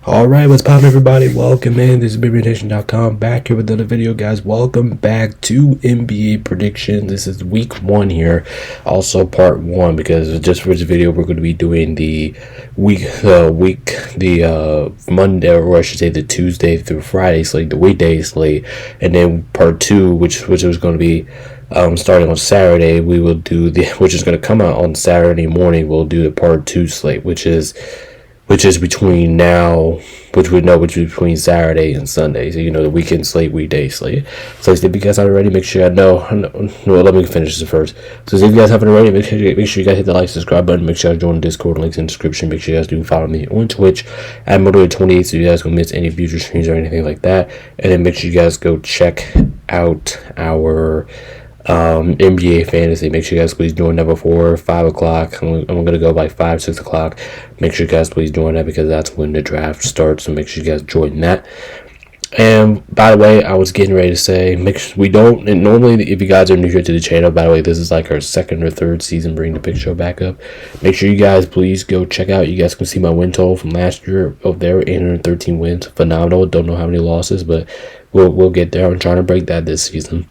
Alright, what's poppin', everybody? Welcome in. This is BigRationCom back here with another video, guys. Welcome back to NBA prediction. This is week 1 here, also part 1, because just for this video we're going to be doing the Monday, or I should say the Tuesday through Friday slate, the weekday slate, and then part 2, which was going to be starting on Saturday. We will do which is going to come out on Saturday morning. We'll do the part 2 slate, which is between between Saturday and Sunday. So, the weekend slate, weekday slate. So if you guys haven't already, make sure let me finish this first. So if you guys haven't already, make sure you guys hit the like, subscribe button. Make sure you join the Discord, links in the description. Make sure you guys do follow me on Twitch at Motivated28, so you guys don't miss any future streams or anything like that. And then make sure you guys go check out our NBA fantasy. Make sure you guys please join that before 5 o'clock. I'm gonna go by 6 o'clock. Make sure you guys please join that, because that's when the draft starts. So make sure you guys join that. And by the way, I was getting ready to say, normally, if you guys are new here to the channel, by the way, this is like our second or third season bringing the pick show back up. Make sure you guys please go check out. You guys can see my win total from last year over there, 813 wins, phenomenal. Don't know how many losses, but we'll get there. I'm trying to break that this season.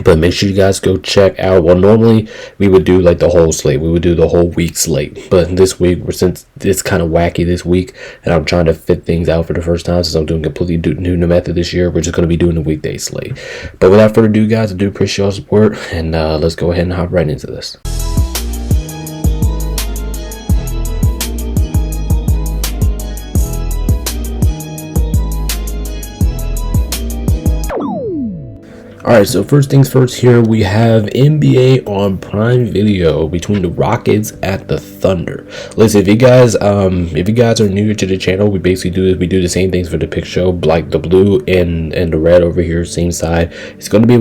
But make sure you guys go check out. Well, normally we would do like the whole slate. We would do the whole week slate. But this week, since it's kind of wacky this week, and I'm trying to fit things out for the first time, since I'm doing completely new method this year, we're just going to be doing the weekday slate. But without further ado, guys, I do appreciate your support. And let's go ahead and hop right into this. Alright, so first things first here, we have NBA on Prime Video between the Rockets at the Thunder. Listen, if you guys are new to the channel, we basically do the same things for the pick show, like the blue and the red over here, same side. It's going to be,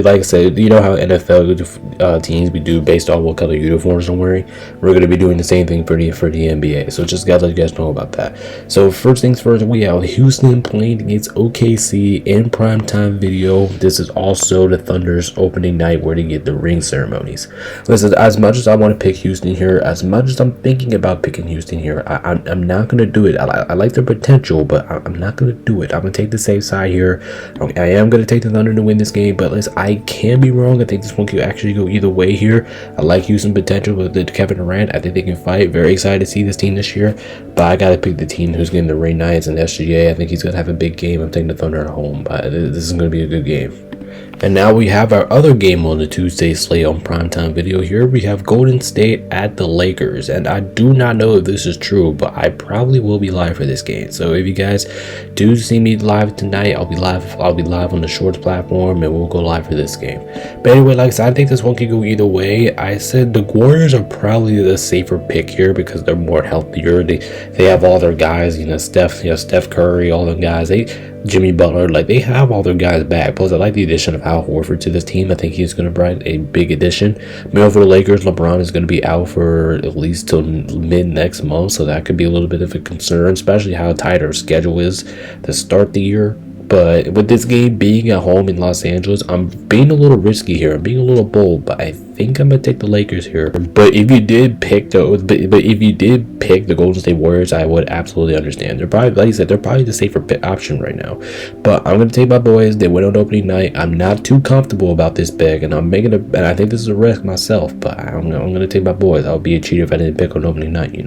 like I said, you know how NFL teams we do based on what color uniforms I'm wearing. We're going to be doing the same thing for the NBA. So just gotta let you guys know about that. So first things first, we have Houston playing against OKC in primetime video. This is also the Thunder's opening night where they get the ring ceremonies. Listen, as much as I want to pick Houston here, as much as I'm thinking about picking Houston here, I'm not going to do it. I like their potential, but I'm not going to do it. I'm going to take the safe side here. I am going to take the Thunder to win this game, but listen, I can be wrong. I think this one could actually go either way here. I like Houston potential with the Kevin Durant. I think they can fight. Very excited to see this team this year, but I got to pick the team who's getting the ring nights and SGA. I think he's going to have a big game. I'm taking the Thunder at home, but this is going to be a good game. And now we have our other game on the Tuesday slate on primetime video here. We have Golden State at the Lakers. And I do not know if this is true, but I probably will be live for this game. So if you guys do see me live tonight, I'll be live on the Shorts platform, and we'll go live for this game. But anyway, like I said, I think this one could go either way. I said the Warriors are probably the safer pick here because they're more healthier. They have all their guys, Steph Curry, all them guys. Jimmy Butler, they have all their guys back. Plus, I like the addition of Al Horford to this team. I think he's going to bring a big addition. Meanwhile, for the Lakers, LeBron is going to be out for at least till mid next month, so that could be a little bit of a concern, especially how tight our schedule is to start the year. But with this game being at home in Los Angeles, I'm being a little risky here. I'm being a little bold, but I think I'm gonna take the Lakers here. But if you did pick the Golden State Warriors, I would absolutely understand. They're probably, like I said, they're probably the safer option right now. But I'm gonna take my boys. They went on opening night. I'm not too comfortable about this pick, and and I think this is a risk myself. But I'm gonna take my boys. I would be a cheater if I didn't pick on opening night,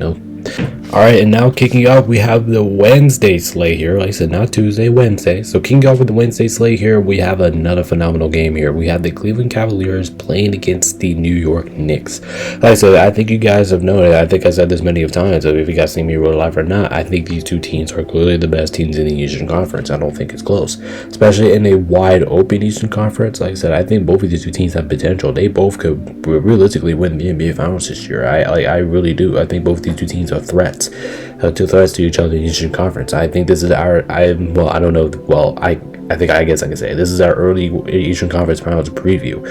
Alright, and now kicking off, we have the Wednesday slate here. Like I said, not Tuesday, Wednesday. So kicking off with the Wednesday slate here, we have another phenomenal game here. We have the Cleveland Cavaliers playing against the New York Knicks. Like I said, I think you guys have known it. I think I said this many of times. So if you guys see me real life or not, I think these two teams are clearly the best teams in the Eastern Conference. I don't think it's close, especially in a wide open Eastern Conference. Like I said, I think both of these two teams have potential. They both could realistically win the NBA Finals this year. I really do. I think both these two teams are two threats to each other in the Eastern Conference. I think this is I don't know. Well, I I guess I can say this is our early Eastern Conference Finals preview.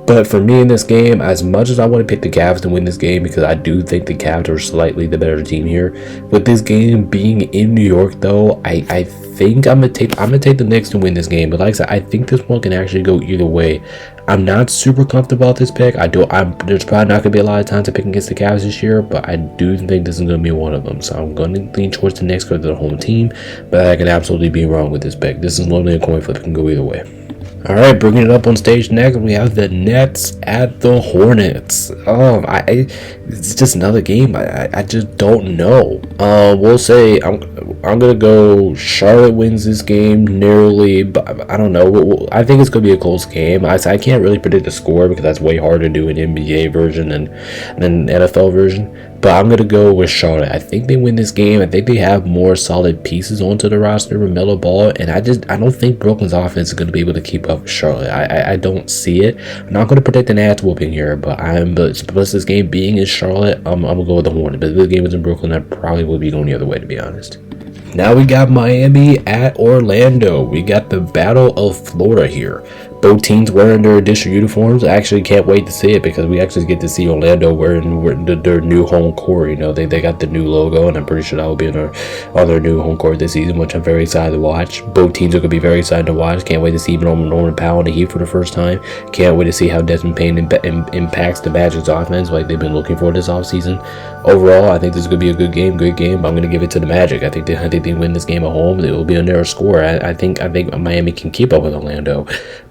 But for me in this game, as much as I want to pick the Cavs to win this game, because I do think the Cavs are slightly the better team here, with this game being in New York, though, I think I'm gonna take the Knicks to win this game. But like I said, I think this one can actually go either way. I'm not super comfortable with this pick. There's probably not gonna be a lot of time to pick against the Cavs this year, but I do think this is gonna be one of them. So I'm gonna lean towards the Knicks because they're the home team, but I could absolutely be wrong with this pick. This is literally a coin flip. It can go either way. All right, bringing it up on stage next, we have the Nets at the Hornets. It's just another game. I just don't know. We'll say I'm gonna go Charlotte wins this game narrowly, but I don't know. I think it's gonna be a close game. I can't really predict the score because that's way harder to do in NBA version than NFL version. But I'm going to go with Charlotte. I think they win this game. I think they have more solid pieces onto the roster with Melo Ball. And I don't think Brooklyn's offense is going to be able to keep up with Charlotte. I don't see it. I'm not going to predict an ass whooping here. But plus this game being in Charlotte, I'm going to go with the Hornets. But if the game was in Brooklyn, I probably would be going the other way, to be honest. Now we got Miami at Orlando. We got the Battle of Florida here. Both teams wearing their district uniforms. I actually can't wait to see it because we actually get to see Orlando wearing their new home court. You know, they got the new logo, and I'm pretty sure that will be on their new home court this season, which I'm very excited to watch. Both teams are going to be very excited to watch. Can't wait to see Norman Powell in the Heat for the first time. Can't wait to see how Desmond Payne impacts the Magic's offense like they've been looking for this offseason. Overall, I think this is going to be a good game. But I'm going to give it to the Magic. I think they win this game at home. It will be a narrow score. I think Miami can keep up with Orlando.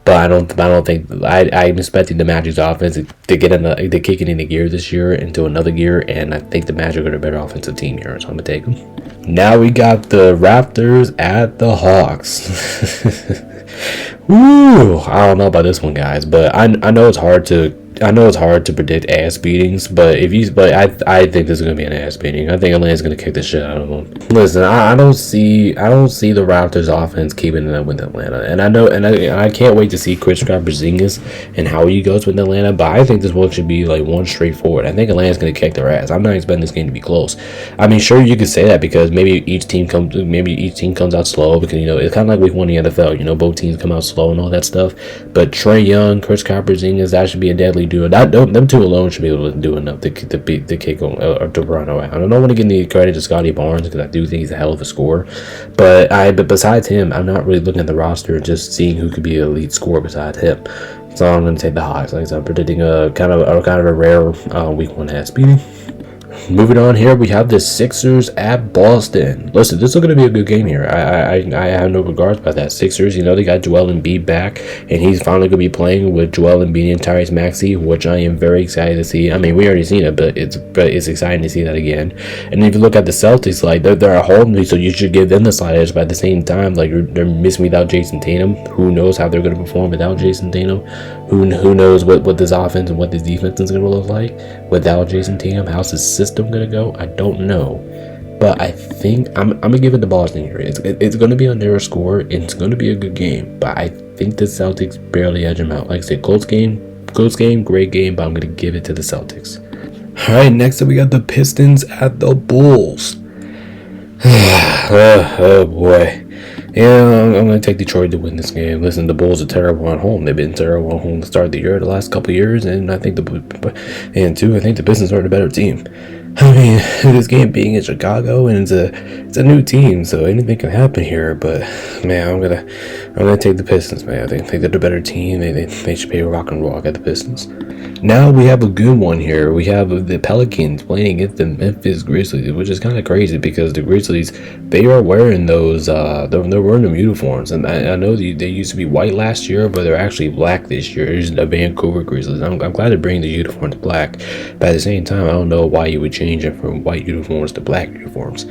But I don't think I'm expecting the Magic's offense to kick it into gear this year into another gear, and I think the Magic are a better offensive team here, so I'm gonna take them. Now we got the Raptors at the Hawks. Ooh, I don't know about this one, guys, but I know it's hard to predict ass beatings, but I think this is gonna be an ass beating. I think Atlanta's gonna kick the shit out of them. Listen, I don't see the Raptors offense keeping it up with Atlanta, and I can't wait to see Kristaps Porzingis and how he goes with Atlanta. But I think this one should be like one straightforward. I think Atlanta's gonna kick their ass. I'm not expecting this game to be close. I mean, sure, you could say that because maybe each team comes out slow because it's kind of like week one in the NFL. Both teams come out slow and all that stuff. But Trae Young, Kristaps Porzingis, that should be a deadly duo. Them two alone should be able to do enough to kick or to run away. I don't want to give any credit to Scotty Barnes because I do think he's a hell of a scorer. But besides him, I'm not really looking at the roster and just seeing who could be an elite scorer besides him. So I'm going to take the Hawks. Like I said, I'm predicting a kind of a rare week one ass beating. Moving on here, we have the Sixers at Boston. Listen, this is going to be a good game here. I have no regards about that. Sixers, they got Joel Embiid back, and he's finally going to be playing with Joel Embiid and Tyrese Maxey, which I am very excited to see. I mean, we already seen it, but it's exciting to see that again. And if you look at the Celtics, like they're at home, so you should give them the slight edge. But at the same time, like they're missing without Jason Tatum. Who knows how they're going to perform without Jason Tatum? Who knows what this offense and what this defense is going to look like without Jason Tatum? How's his system going to go? I don't know. But I think I'm going to give it to Boston here. It's going to be a narrow score. It's going to be a good game. But I think the Celtics barely edge them out. Like I said, close game, great game. But I'm going to give it to the Celtics. All right, next up we got the Pistons at the Bulls. Oh boy. Yeah, I'm going to take Detroit to win this game. Listen, the Bulls are terrible at home. They've been terrible at home to start the year, the last couple of years, and I think the Pistons are the better team. I mean, this game being in Chicago, and it's a new team, so anything can happen here. But man, I'm gonna take the Pistons, man. I think they're the better team. They should be rock and roll. I got the Pistons. Now we have a good one here. We have the Pelicans playing against the Memphis Grizzlies, which is kind of crazy because the Grizzlies, they are wearing those they're wearing them uniforms, and I know they used to be white last year, but they're actually black this year. It's the Vancouver Grizzlies. I'm glad to bring the uniforms black, but at the same time, I don't know why you would change it from white uniforms to black uniforms.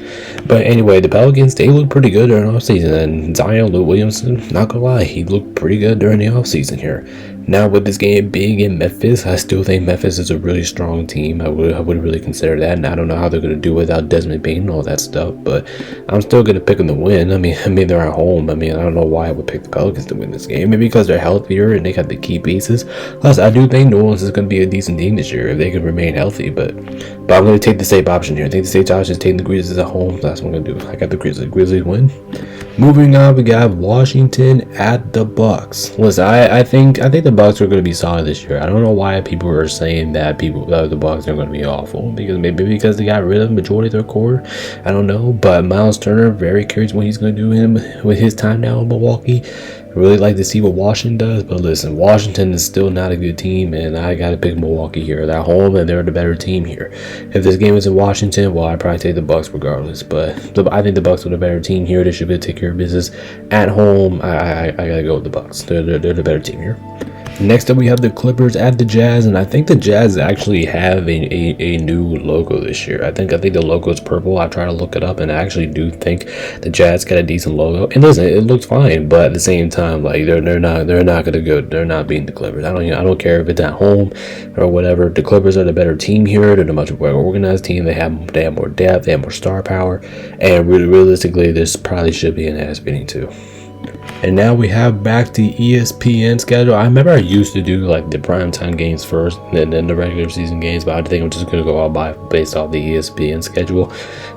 But anyway, the Pelicans, they look pretty good during the offseason, and Zion Williamson, not gonna lie, he looked pretty good during the offseason here. Now with this game being in Memphis, I still think Memphis is a really strong team. I would really consider that, and I don't know how they're going to do without Desmond Bane and all that stuff, but I'm still going to pick them to win. I mean they're at home. I don't know why I would pick the Pelicans to win this game. Maybe because they're healthier and they got the key pieces. Plus, I do think New Orleans is going to be a decent team this year if they can remain healthy, but I'm going to take the safe option here. I think the safe option is taking the Grizzlies at home. That's what I'm going to do. I got the Grizzlies win. Moving on, we got Washington at the Bucks. Listen, I think the Bucks are going to be solid this year. I don't know why people are saying that the Bucks are going to be awful, because maybe because they got rid of the majority of their core. I don't know, but Miles Turner, very curious what he's going to do with his time now in Milwaukee. I really like to see what Washington does, but listen, Washington is still not a good team, and I got to pick Milwaukee here. They're at home, and they're the better team here. If this game is in Washington, well, I'd probably take the Bucks regardless, but I think the Bucks are the better team here. They should be able to take care of business at home. I got to go with the Bucks. They're the better team here. Next up, we have the Clippers at the Jazz, and I think the Jazz actually have a new logo this year. I think the logo is purple. I try to look it up, and I actually do think the Jazz got a decent logo. And listen, it looks fine, but at the same time, like they're not gonna go. They're not beating the Clippers. I don't care if it's at home or whatever. The Clippers are the better team here. They're the much more organized team. They have more depth. They have more star power, and realistically, this probably should be an ass beating too. And now we have back to ESPN schedule. I remember I used to do like the primetime games first and then the regular season games, but I think I'm just going to go all based off the ESPN schedule.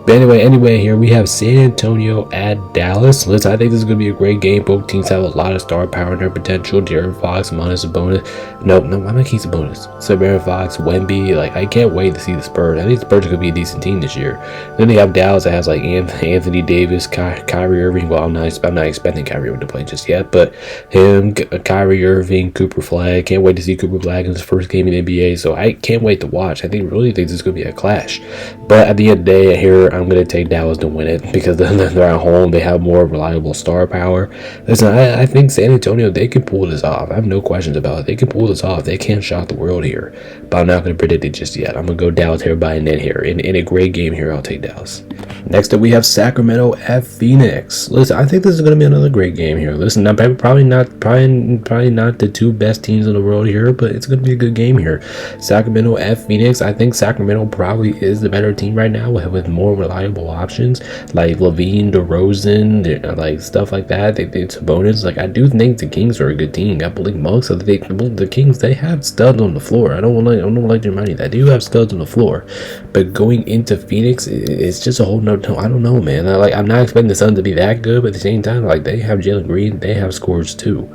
But anyway, here we have San Antonio at Dallas. Listen, I think this is going to be a great game. Both teams have a lot of star power and their potential. De'Aaron Fox, Sabonis. No, I'm going to keep Sabonis. De'Aaron Fox, Wemby. Like, I can't wait to see the Spurs. I think the Spurs are going to be a decent team this year. Then they have Dallas that has like Anthony Davis, Kyrie Irving. Well, I'm not expecting Kyrie Irving to play just yet, but him, Kyrie Irving, Cooper Flag. Can't wait to see Cooper Flag in his first game in the NBA. So I can't wait to watch. I really think this is going to be a clash. But at the end of the day, here I'm going to take Dallas to win it because they're at home. They have more reliable star power. Listen, I think San Antonio, they can pull this off. I have no questions about it. They can pull this off. They can't shock the world here. But I'm not going to predict it just yet. I'm going to go Dallas here by a net here. In a great game here, I'll take Dallas. Next up, we have Sacramento at Phoenix. Listen, I think this is going to be another great game here. Listen, probably not the two best teams in the world here, but it's going to be a good game here. Sacramento at Phoenix. I think Sacramento probably is the better team right now with more reliable options like Levine, DeRozan, like stuff like that. It's a bonus. Like, I do think the Kings are a good team. I believe most of the Kings, they have studs on the floor. I don't like to remind you that they do have studs on the floor, but going into Phoenix, it's just a whole nother. I don't know, man. I'm not expecting the Suns to be that good, but at the same time, like, they have Jalen Green, they have scores too.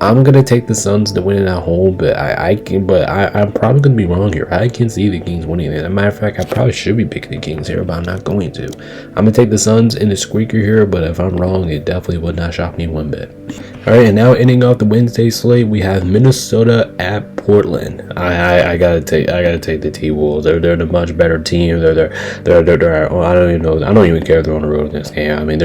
I'm gonna take the Suns to win it at home, but I'm probably gonna be wrong here. I can see the Kings winning it. As a matter of fact, I probably should be picking the Kings here, but I'm not going to. I'm gonna take the Suns in the squeaker here, but if I'm wrong, it definitely would not shock me one bit. All right, and now ending off the Wednesday slate, we have Minnesota at Portland. I gotta take the T-Wolves. They're the much better team. They're I don't even know. I don't even care if they're on the road in this game. I mean,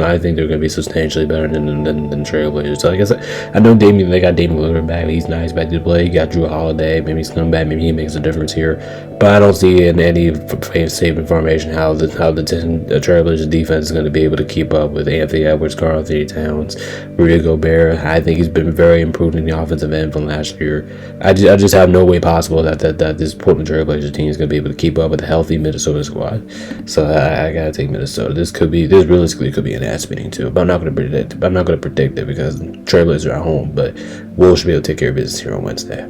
I think they're gonna be substantially better than Trailblazers. So like I said, I know they got Damian Lillard back. He's nice back to play. You got Drew Holiday. Maybe he's coming back. Maybe he makes a difference here. But I don't see in any safe information how the Trailblazers defense is going to be able to keep up with Anthony Edwards, Karl Anthony Towns, Rudy Gobert. I think he's been very improved in the offensive end from last year. I just have no way possible that this Portland Trailblazers team is going to be able to keep up with a healthy Minnesota squad. So I gotta take Minnesota. This realistically could be an ass beating too. But I'm not going to predict it because Trailblazers are at home. But Wolves should be able to take care of business here on Wednesday.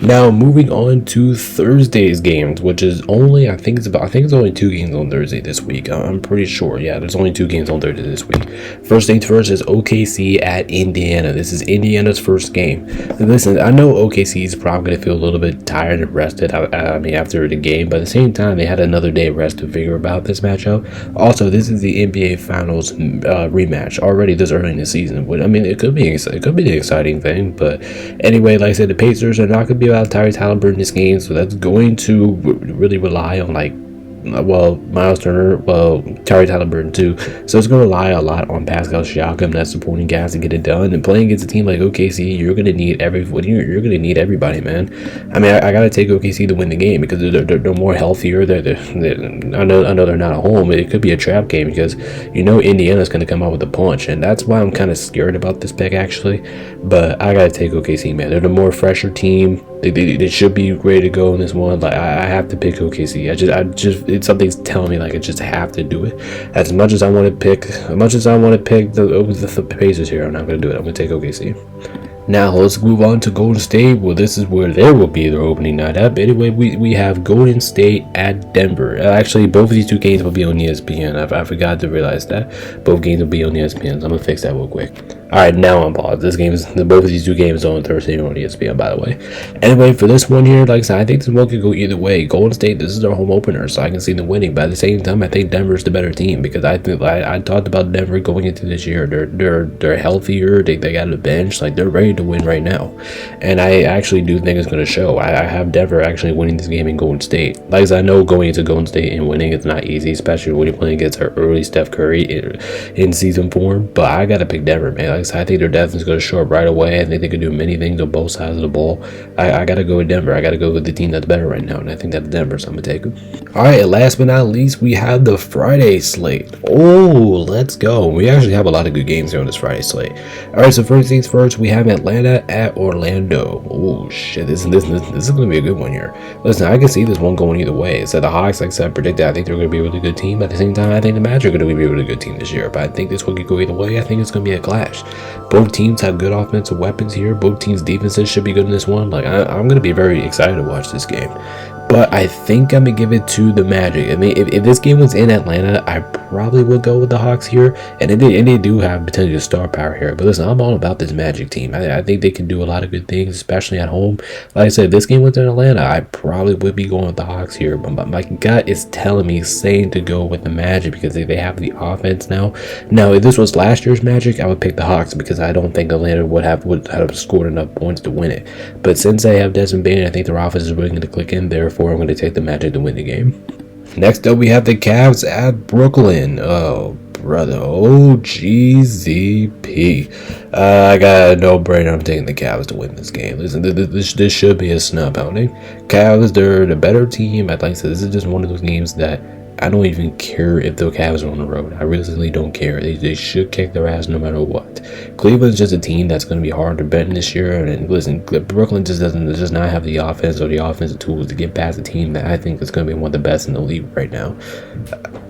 Now moving on to Thursday's games, which is only I think it's only 2 games on Thursday this week. I'm pretty sure. Yeah, there's only 2 games on Thursday this week. First things first is OKC at Indiana. This is Indiana's first game. And listen, I know OKC is probably going to feel a little bit tired and rested. I mean, after the game, but at the same time, they had another day of rest to figure about this matchup. Also, this is the NBA Finals rematch already this early in the season. I mean, it could be an exciting thing, but anyway, like I said, the Pacers are not going to be about Tyrese Halliburton in this game, so that's going to really rely on Miles Turner, Tyrese Halliburton too. So it's going to rely a lot on Pascal Siakam, that supporting guys to get it done. And playing against a team like OKC, you're going to need You're going to need everybody, man. I mean, I got to take OKC to win the game because they're more healthier. I know they're not at home. It could be a trap game because Indiana's going to come out with a punch, and that's why I'm kind of scared about this pick actually. But I got to take OKC, man. They're the more fresher team. They should be ready to go in this one. Like I have to pick OKC. It's something's telling me like I just have to do it. As much as I want to pick the Pacers here, I'm not going to do it. I'm going to take OKC. Now let's move on to Golden State. Well, this is where there will be their opening night up. Anyway, we have Golden State at Denver. Actually, both of these two games will be on ESPN. I forgot to realize that both games will be on ESPN. So I'm gonna fix that real quick. All right, now I'm paused. Both of these two games are on Thursday on ESPN, by the way. Anyway, for this one here, like I said, I think this one could go either way. Golden State, this is their home opener, so I can see them winning. But at the same time, I think Denver's the better team because I talked about Denver going into this year. They're healthier. They got a bench. Like they're ready to win right now, and I actually do think it's going to show. I have Denver actually winning this game in Golden State. Like I said, I know going into Golden State and winning is not easy, especially when you're playing against our early Steph Curry in season form. But I got to pick Denver, man. Like I said, I think their depth is going to show up right away. I think they can do many things on both sides of the ball. I got to go with Denver. I got to go with the team that's better right now, and I think that's Denver, so I'm going to take them. All right, last but not least, we have the Friday slate. Oh, let's go. We actually have a lot of good games here on this Friday slate. All right, so first things first, we have Atlanta at Orlando. Oh, shit, this is going to be a good one here. Listen, I can see this one going either way. So the Hawks, like I said, predicted, I think they're going to be a really good team. At the same time, I think the Magic are going to be a really good team this year, but I think this one could go either way. I think it's going to be a clash. Both teams have good offensive weapons here. Both teams' defenses should be good in this one. Like, I'm going to be very excited to watch this game. But I think I'm going to give it to the Magic. I mean, if this game was in Atlanta, I probably would go with the Hawks here. And they do have potential star power here. But listen, I'm all about this Magic team. I think they can do a lot of good things, especially at home. Like I said, if this game was in Atlanta, I probably would be going with the Hawks here. But my gut is telling me, saying to go with the Magic because they have the offense now. Now, if this was last year's Magic, I would pick the Hawks because I don't think Atlanta would have scored enough points to win it. But since they have Desmond Bain, I think their offense is really going to click in. Therefore, I'm going to take the Magic to win the game. Next up, we have the Cavs at Brooklyn. Oh, brother. OGZP. I got a no-brainer. I'm taking the Cavs to win this game. Listen, this should be a snub pounding. Cavs, they're the better team. I'd like to say this is just one of those games that I don't even care if the Cavs are on the road. I really don't care. They should kick their ass no matter what. Cleveland's just a team that's going to be hard to bet this year. And listen, Brooklyn does not have the offense or the offensive tools to get past a team that I think is going to be one of the best in the league right now.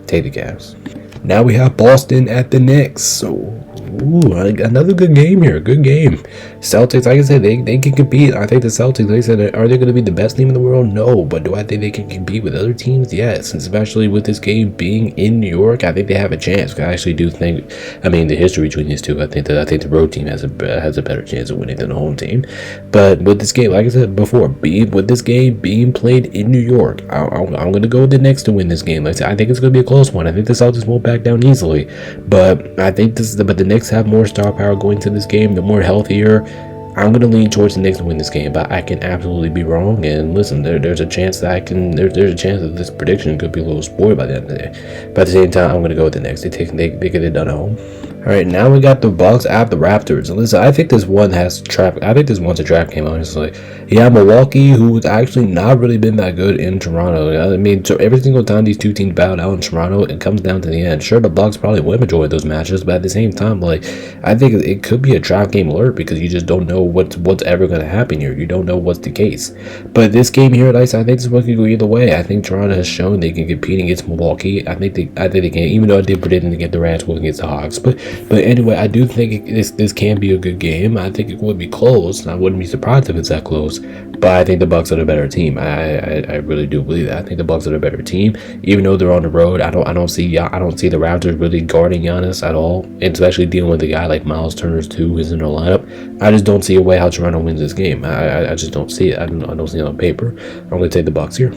Take the Cavs. Now we have Boston at the Knicks. So, another good game here. Good game. Celtics, like I said, they can compete. I think the Celtics, like I said, are they going to be the best team in the world? No. But do I think they can compete with other teams? Yes. And especially with this game being in New York, I think they have a chance. I actually do think, I mean, the history between these two, I think the road team has a better chance of winning than the home team. But with this game, like I said before, with this game being played in New York, I'm going to go with the Knicks to win this game. Like I said, I think it's going to be a close one. I think the Celtics won't back down easily. But I think the Knicks have more star power going to this game. They're more healthier. I'm going to lean towards the Knicks to win this game, but I can absolutely be wrong. And listen, there's a chance that there's a chance that this prediction could be a little spoiled by the end of the day. But at the same time, I'm going to go with the Knicks. They get it done at home. All right, now we got the Bucks at the Raptors. And listen, I think this one has trap. I think this one's a trap game, honestly. Yeah, Milwaukee, who's actually not really been that good in Toronto. I mean, so every single time these two teams battle out in Toronto, it comes down to the end. Sure, the Bucks probably win majority of those matches, but at the same time, like, I think it could be a trap game alert because you just don't know what's ever going to happen here. You don't know what's the case. But this game here, I think this one could go either way. I think Toronto has shown they can compete against Milwaukee. I think they can, even though I did predict them to get the Rams against the Hawks. But anyway, I do think this can be a good game. I think it would be close. I wouldn't be surprised if it's that close. But I think the Bucks are the better team. I really do believe that. I think the Bucks are the better team, even though they're on the road. I don't see the Raptors really guarding Giannis at all, and especially dealing with a guy like Miles Turner too, who's in their lineup. I just don't see a way how Toronto wins this game. I just don't see it. I don't see it on paper. I'm going to take the Bucks here.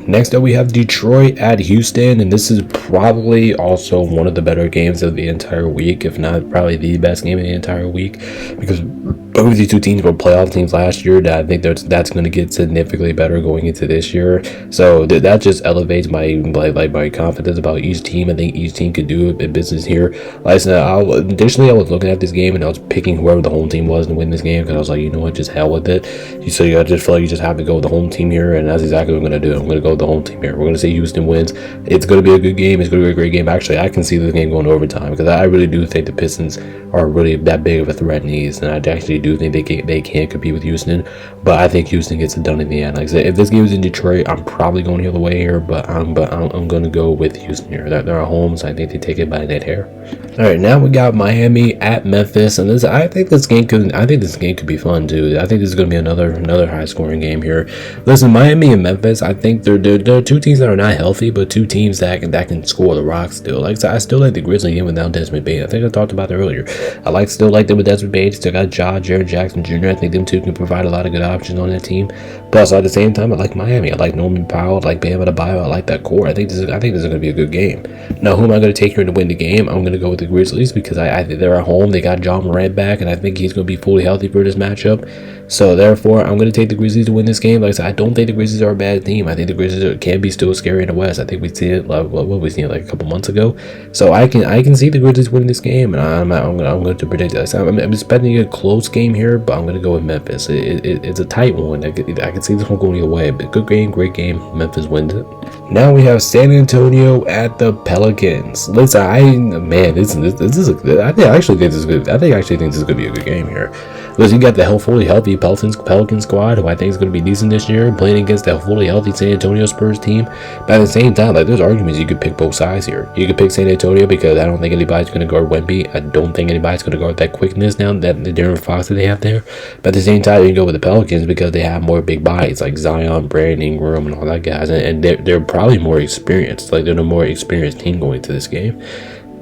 Next up, we have Detroit at Houston, and this is probably also one of the better games of the entire week, if not probably the best game of the entire week, because both of these two teams were playoff teams last year. That I think that's going to get significantly better going into this year. So that just elevates my confidence about each team. I think each team could do a business here. Like I said, additionally, I was looking at this game and I was picking whoever the home team was to win this game because I was like, you know what, just hell with it. So you just feel like you just have to go with the home team here, and that's exactly what I'm going to do. I'm going to go with the home team here. We're going to say Houston wins. It's going to be a good game. It's going to be a great game. Actually, I can see this game going to overtime because I really do think the Pistons are really that big of a threat in the East, and I actually do think they can compete with Houston, but I think Houston gets it done in the end. Like I said, if this game was in Detroit, I'm probably going the other way here, but I'm going to go with Houston here. They're at home, so I think they take it by a net hair. All right, now we got Miami at Memphis, and I think this game could be fun too. I think this is going to be another high scoring game here. Listen, Miami and Memphis, I think they're two teams that are not healthy, but two teams that can score the rock still. Like I said, I still like the Grizzlies even without Desmond Bane. I think I talked about that earlier. I still like them with Desmond Bane. Still got Jared Jackson Jr. I think them two can provide a lot of good options on that team. Plus, at the same time, I like Miami. I like Norman Powell. I like Bam Adebayo. I like that core. I think this is going to be a good game. Now, who am I going to take here to win the game? I'm going to go with the Grizzlies because I think they're at home. They got John Morant back, and I think he's going to be fully healthy for this matchup. So therefore, I'm going to take the Grizzlies to win this game. Like I said, I don't think the Grizzlies are a bad team. I think the Grizzlies can be still scary in the West. I think we see it like what we seen like a couple months ago. So I can see the Grizzlies winning this game, and I'm going to predict that. So I'm expecting a close game here, but I'm going to go with Memphis. It's a tight one. I can see this one going either way, but good game, great game. Memphis wins it. Now we have San Antonio at the Pelicans. Listen, I actually think this is good. I actually think this is going to be a good game here. Listen, you got the fully healthy Pelican squad, who I think is going to be decent this year, playing against that fully healthy San Antonio Spurs team. But at the same time, like, there's arguments you could pick both sides here. You could pick San Antonio because I don't think anybody's going to guard Wemby. I don't think anybody's going to guard that quickness now, that the Darren Fox that they have there. But at the same time, you can go with the Pelicans because they have more big bodies like Zion, Brandon Ingram, and all that guys, and they're probably more experienced. Like, they're the more experienced team going to this game.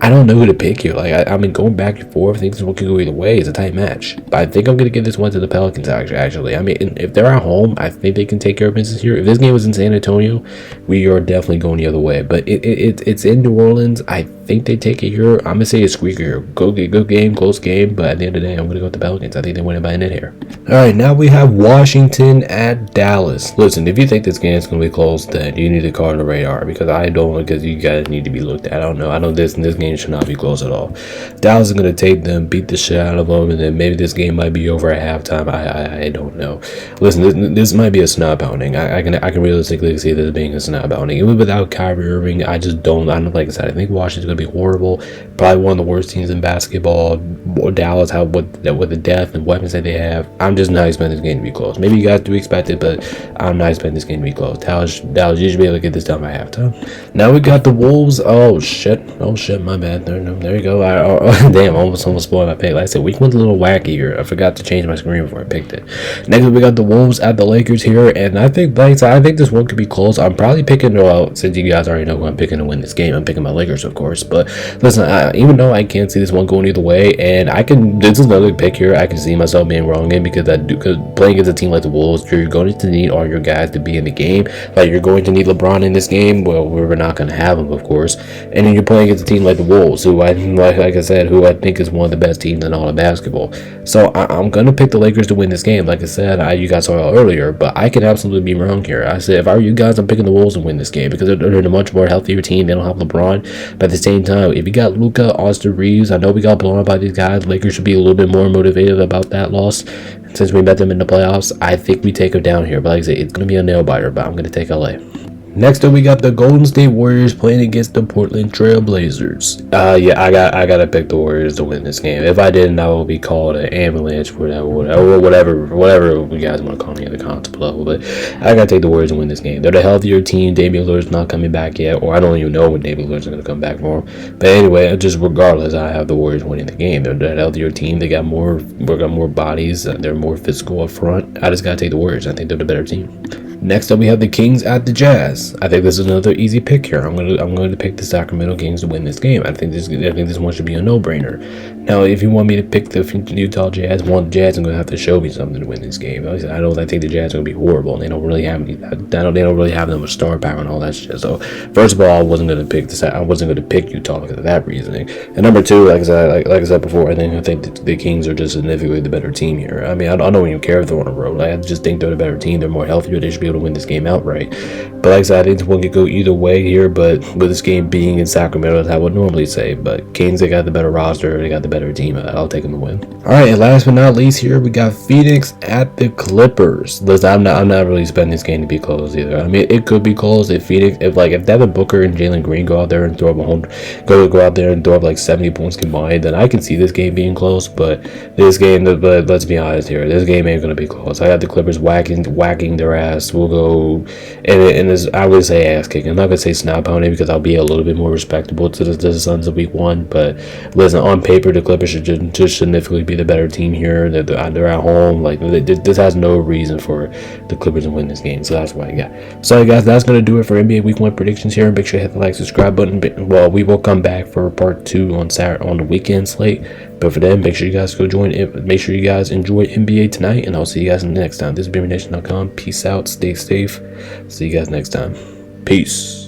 I don't know who to pick here. Like, I mean, going back and forth, things can go either way. It's a tight match. But I think I'm going to give this one to the Pelicans, actually. I mean, if they're at home, I think they can take care of business here. If this game was in San Antonio, we are definitely going the other way. But it's in New Orleans. I think they take it here. I'm going to say a squeaker here. Good game, close game. But at the end of the day, I'm going to go with the Pelicans. I think they win it by a net here. All right, now we have Washington at Dallas. Listen, if you think this game is going to be close, then you need to call on the radar. Because I don't, because you guys need to be looked at. I don't know. I know this game should not be close at all. Dallas is going to take them, beat the shit out of them, and then maybe this game might be over at halftime. I don't know. Listen, this might be a snot pounding. I can realistically see this being a snot pounding. Even without Kyrie Irving, I don't like I said, I think Washington's going to be horrible. Probably one of the worst teams in basketball. Dallas, with the depth and weapons that they have, I'm just not expecting this game to be close. Maybe you guys do expect it, but I'm not expecting this game to be close. Dallas, you should be able to get this done by halftime. Now we got the Wolves. Oh shit, my bad. There you go. Damn, almost spoiled my pick. Like I said, week one's a little wacky here. I forgot to change my screen before I picked it. Next, we got the Wolves at the Lakers here, and I think this one could be close. I'm probably picking, well, since you guys already know who I'm picking to win this game, I'm picking my Lakers, of course. But listen, even though I can't see this one going either way, and this is another pick here, I can see myself being wrong in because playing against a team like the Wolves, you're going to need all your guys to be in the game. Like, you're going to need LeBron in this game. Well, we're not going to have him, of course. And then you're playing against a team like the Wolves, who I think is one of the best teams in all of basketball. So I'm gonna pick the Lakers to win this game. Like I said, you guys saw it earlier, but I can absolutely be wrong here. I said if I were you guys, I'm picking the Wolves to win this game because they're a much more healthier team. They don't have LeBron, but at the same time, if you got Luka, Austin Reeves, I know we got blown up by these guys. Lakers should be a little bit more motivated about that loss. Since we met them in the playoffs, I think we take them down here. But like I said, it's gonna be a nail biter. But I'm gonna take LA. Next up, we got the Golden State Warriors playing against the Portland Trail Blazers. I gotta pick the Warriors to win this game. If I didn't, I will be called an ambulance for that, or whatever you guys want to call me at the concept level. But I gotta take the Warriors to win this game. They're the healthier team. Damian Lillard's not coming back yet, or I don't even know when Damian Lillard's gonna come back for him. But anyway, just regardless, I have the Warriors winning the game. They're the healthier team. They got more bodies. They're more physical up front. I just gotta take the Warriors. I think they're the better team. Next up, we have the Kings at the Jazz. I think this is another easy pick here. I'm going to pick the Sacramento Kings to win this game. I think this one should be a no-brainer. Now, if you want me to pick the Utah Jazz, I'm going to have to show me something to win this game. I think the Jazz are going to be horrible. And they don't really have that much star power and all that shit. So, first of all, I wasn't going to pick Utah because of that reasoning. And number two, like I said before, I think the Kings are just significantly the better team here. I mean, I don't even care if they're on the road. I just think they're the better team. They're more healthier. They should be able to win this game outright. But like I said, I think one could go either way here, but with this game being in Sacramento, as I would normally say. But Kings, they got the better roster, they got the better team. I'll take them to win. Alright, and last but not least here, we got Phoenix at the Clippers. Listen, I'm not really expecting this game to be close either. I mean, it could be close if Phoenix, if Devin Booker and Jalen Green go out there and throw up go out there and throw up like 70 points combined, then I can see this game being close. But this game, but let's be honest here, this game ain't gonna be close. I got the Clippers whacking their ass. We'll go, and this, I would say ass kicking. I'm not gonna say snap pounding because I'll be a little bit more respectable to the Suns of week 1. But listen, on paper, the Clippers should just significantly be the better team here. They're at home. Like, this has no reason for the Clippers to win this game. So that's what I got. So guys, that's gonna do it for NBA week 1 predictions here. Make sure you hit the like, subscribe button. Well, we will come back for part 2 on Saturday on the weekend slate. But for them, make sure you guys go join it. Make sure you guys enjoy NBA tonight, and I'll see you guys next time. This is BeamerNation.com. Peace out. Stay safe. See you guys next time. Peace.